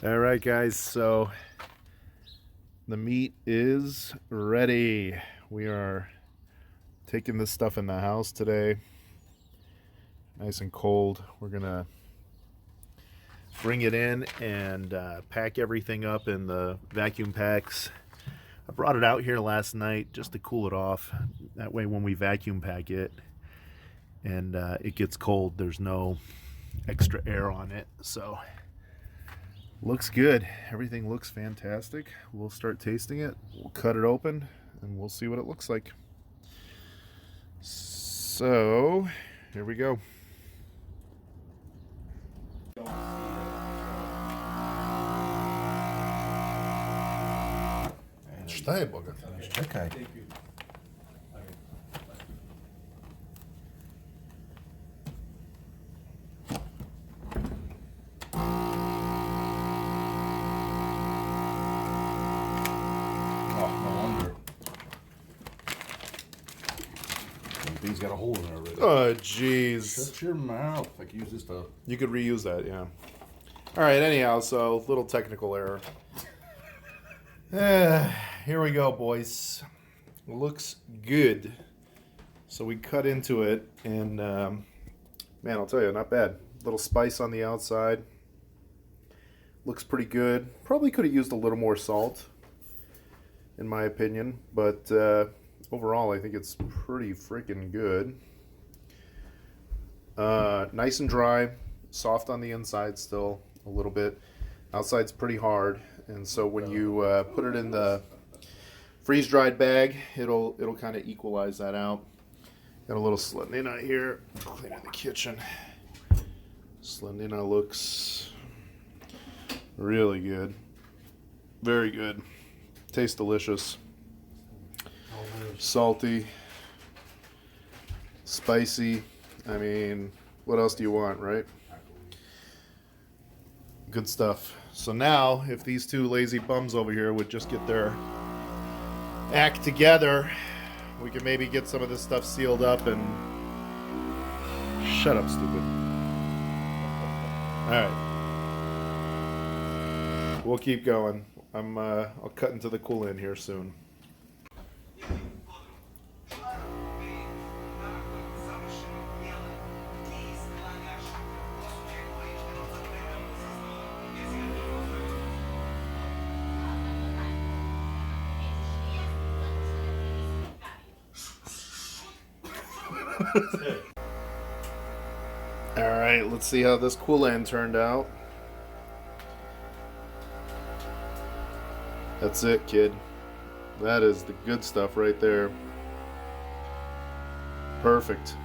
All right, guys, so the meat is ready. We are taking this stuff in the house today. Nice and cold. We're gonna bring it in and pack everything up in the vacuum packs. I brought it out here last night just to cool it off. That way when we vacuum pack it and it gets cold, there's no extra air on it. So looks good. Everything looks fantastic. We'll start tasting it. We'll cut it open and we'll see what it looks like. So here we go. Šta je, bogata? Čekaj. Oh, no wonder. Thing's got a hole in it already. Oh, jeez. Shut your mouth. I can use this to... You could reuse that, yeah. All right, anyhow, so little technical error. Here we go, boys. Looks good. So we cut into it, and man, I'll tell you, not bad. Little spice on the outside. Looks pretty good. Probably could have used a little more salt, in my opinion, but overall, I think it's pretty freaking good. Nice and dry, soft on the inside still a little bit. Outside's pretty hard, and so when you put it in the freeze-dried bag, it'll kind of equalize that out. Got a little Slendina here, cleaning the kitchen. Slendina looks really good, very good. Tastes delicious. Salty, spicy. I mean, what else do you want, right? Good stuff. So now, if these two lazy bums over here would just get their act together, we can maybe get some of this stuff sealed up and... Shut up, stupid. Alright. We'll keep going. I'll cut into the Culen here soon. Alright, let's see how this Culen turned out. That's it, kid. That is the good stuff right there. Perfect.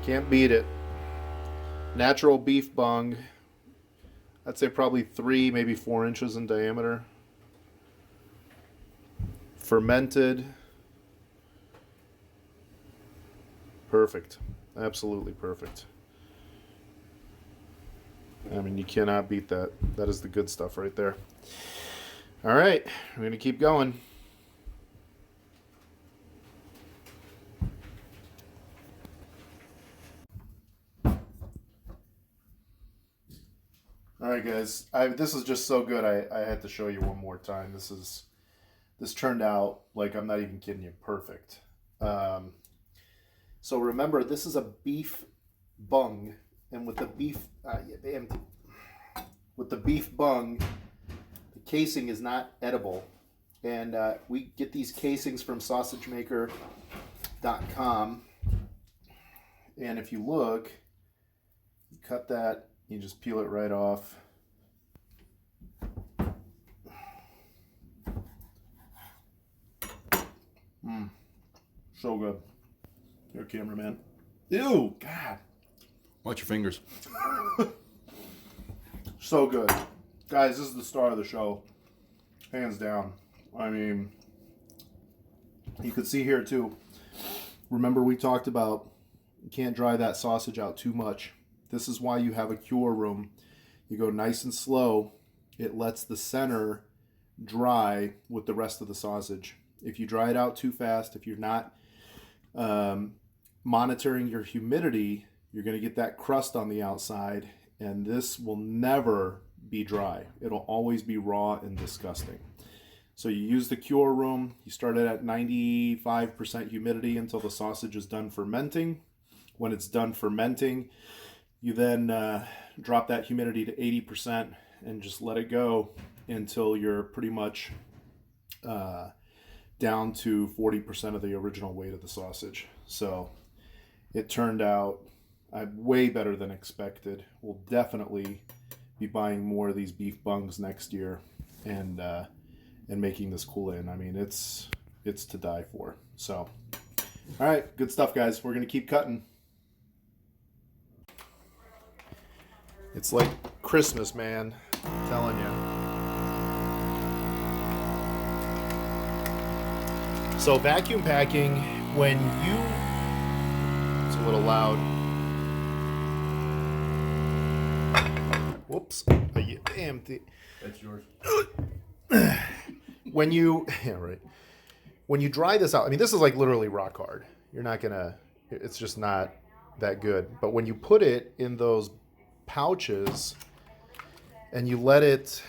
Can't beat it. Natural beef bung. I'd say probably 3, maybe 4 inches in diameter. Fermented. Perfect. Absolutely perfect. I mean, you cannot beat that. That is the good stuff right there. All right, we're going to keep going. All right, guys. This is just so good. I had to show you one more time. This turned out like, I'm not even kidding you, perfect. So remember, this is a beef bung, and with the beef bung, the casing is not edible, and we get these casings from sausagemaker.com, and if you look, you cut that, you just peel it right off. So good. Here, cameraman. Ew, God. Watch your fingers. So good. Guys, this is the star of the show. Hands down. I mean, you could see here too. Remember we talked about you can't dry that sausage out too much. This is why you have a cure room. You go nice and slow. It lets the center dry with the rest of the sausage. If you dry it out too fast, if you're not monitoring your humidity, you're going to get that crust on the outside, and this will never be dry. It'll always be raw and disgusting. So you use the cure room. You start it at 95% humidity until the sausage is done fermenting. When it's done fermenting, you then drop that humidity to 80% and just let it go until you're pretty much down to 40% of the original weight of the sausage. So it turned out way better than expected. We'll definitely be buying more of these beef bungs next year and making this Culen. I mean, it's to die for. So, all right, good stuff, guys. We're gonna keep cutting. It's like Christmas, man. I'm telling you. So vacuum packing, when you... It's a little loud. Whoops. Damn. That's yours. When you... Yeah, right. When you dry this out, I mean, this is like literally rock hard. You're not gonna... It's just not that good. But when you put it in those pouches and you let it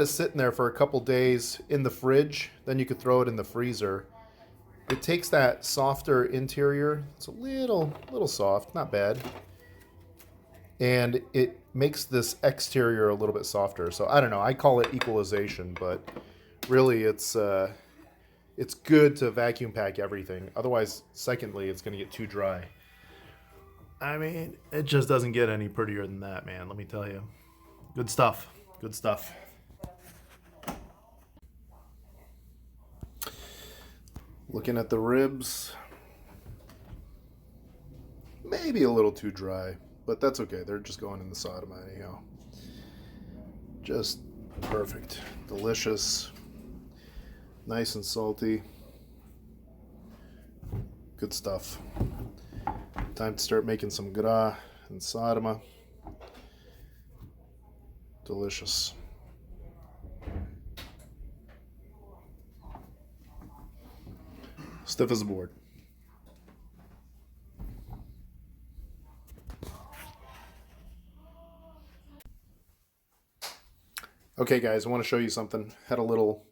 sit in there for a couple days in the fridge, then you could throw it in the freezer. It takes that softer interior, it's a little soft, not bad, and it makes this exterior a little bit softer. So I don't know, I call it equalization, but really it's good to vacuum pack everything. Otherwise, secondly, it's going to get too dry. I mean, it just doesn't get any prettier than that, man. Let me tell you. Good stuff. Good stuff. Looking at the ribs. Maybe a little too dry, but that's okay. They're just going in the Sodom anyhow. Just perfect. Delicious. Nice and salty. Good stuff. Time to start making some gra and Sodoma. Delicious. Stiff as a board. Okay, guys, I want to show you something. Had a little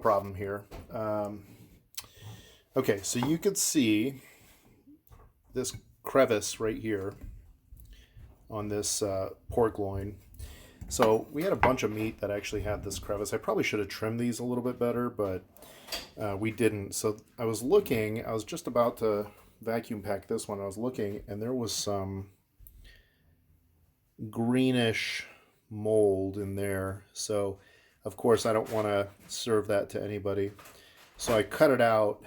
problem here. Okay, so you could see this crevice right here on this pork loin. So we had a bunch of meat that actually had this crevice. I probably should have trimmed these a little bit better, but we didn't. So I was just about to vacuum pack this one. I was looking, and there was some greenish mold in there. So of course I don't want to serve that to anybody. So I cut it out.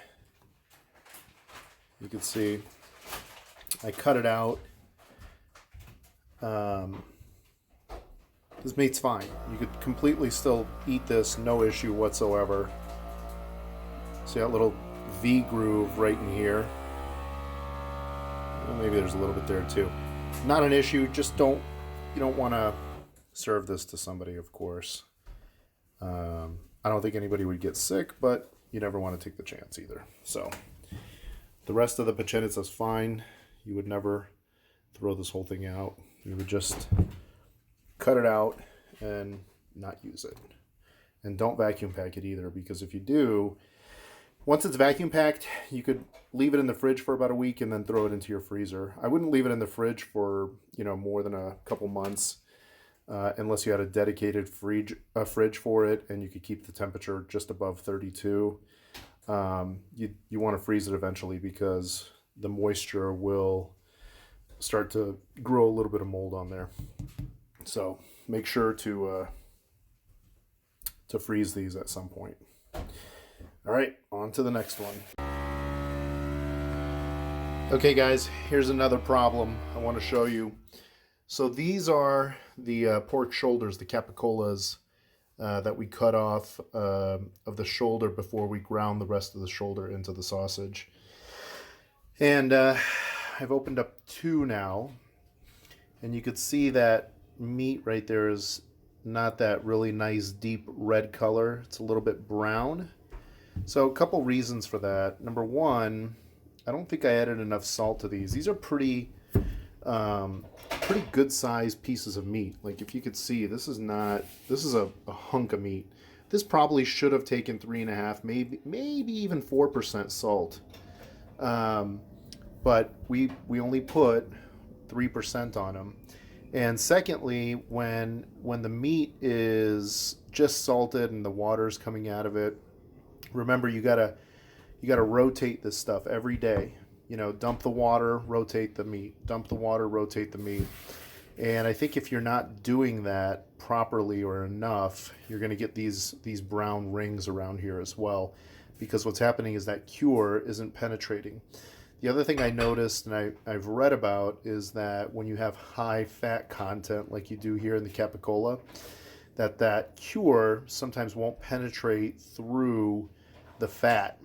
You can see I cut it out. This meat's fine. You could completely still eat this, no issue whatsoever. See that little V groove right in here? Well, maybe there's a little bit there too. Not an issue. Just you don't want to serve this to somebody, of course. I don't think anybody would get sick, but you never want to take the chance either. So the rest of the pechenitsa is fine. You would never throw this whole thing out. You would just cut it out and not use it. And don't vacuum pack it either, because if you do, once it's vacuum packed, you could leave it in the fridge for about a week and then throw it into your freezer. I wouldn't leave it in the fridge for, more than a couple months, unless you had a dedicated fridge for it and you could keep the temperature just above 32. You want to freeze it eventually, because the moisture will start to grow a little bit of mold on there. So make sure to freeze these at some point. All right, on to the next one. Okay, guys, here's another problem I want to show you. So these are the pork shoulders, the capicolas, that we cut off of the shoulder before we ground the rest of the shoulder into the sausage. And I've opened up two now, and you could see that meat right there is not that really nice deep red color. It's a little bit brown. So a couple reasons for that. Number one, I don't think I added enough salt to these. These are pretty pretty good sized pieces of meat. Like if you could see, this is a hunk of meat. This probably should have taken 3.5, maybe even 4% salt. But we only put 3% on them. And secondly, when the meat is just salted and the water's coming out of it, remember you gotta rotate this stuff every day. You know, dump the water, rotate the meat. Dump the water, rotate the meat. And I think if you're not doing that properly or enough, you're going to get these brown rings around here as well, because what's happening is that cure isn't penetrating. The other thing I noticed and I've read about is that when you have high fat content like you do here in the capicola, that cure sometimes won't penetrate through the fat.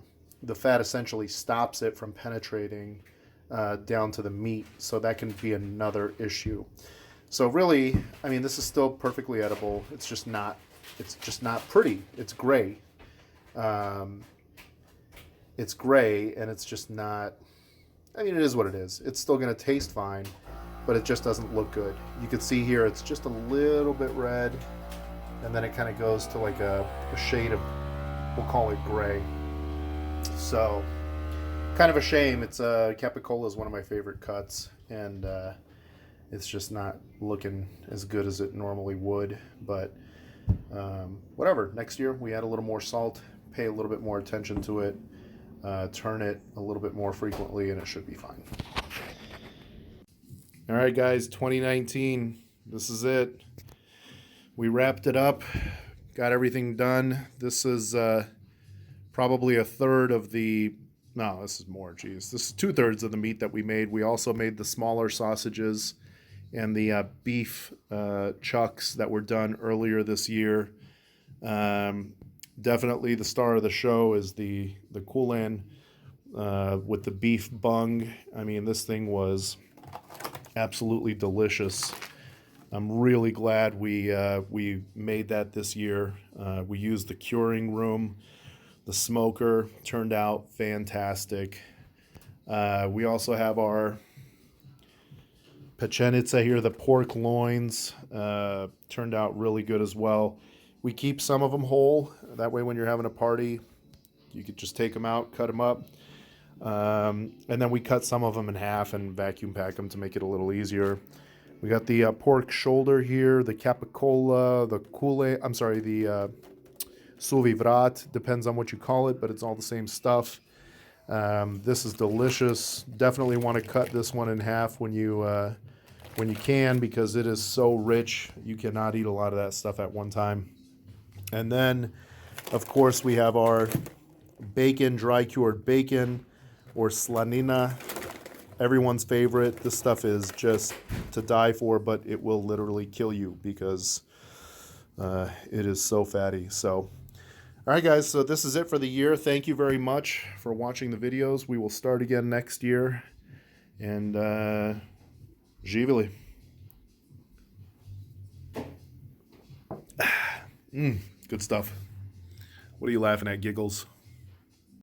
The fat essentially stops it from penetrating down to the meat, so that can be another issue. So really, I mean, this is still perfectly edible. It's just not pretty. It's gray. It's gray, and it's just not. I mean, it is what it is. It's still going to taste fine, but it just doesn't look good. You can see here, it's just a little bit red, and then it kind of goes to like a shade of, we'll call it gray. So, kind of a shame. It's capicola is one of my favorite cuts, and it's just not looking as good as it normally would. But whatever. Next year we add a little more salt, pay a little bit more attention to it, turn it a little bit more frequently, and it should be fine. All right, guys. 2019. This is it. We wrapped it up. Got everything done. This is probably a third of the, no, this is more, geez. This is 2/3 of the meat that we made. We also made the smaller sausages and the beef chucks that were done earlier this year. Definitely the star of the show is the Culen with the beef bung. I mean, this thing was absolutely delicious. I'm really glad we made that this year. We used the curing room. The smoker turned out fantastic. We also have our pechenitsa here, the pork loins, turned out really good as well. We keep some of them whole. That way when you're having a party, you could just take them out, cut them up. And then we cut some of them in half and vacuum pack them to make it a little easier. We got the pork shoulder here, the capicola, the Culen, I'm sorry, the Suvivrat, depends on what you call it, but it's all the same stuff. This is delicious. Definitely want to cut this one in half when you can, because it is so rich. You cannot eat a lot of that stuff at one time. And then, of course, we have our bacon, dry cured bacon, or slanina. Everyone's favorite. This stuff is just to die for, but it will literally kill you because it is so fatty. So, all right, guys, so this is it for the year. Thank you very much for watching the videos. We will start again next year. And živjeli. Good stuff. What are you laughing at, Giggles?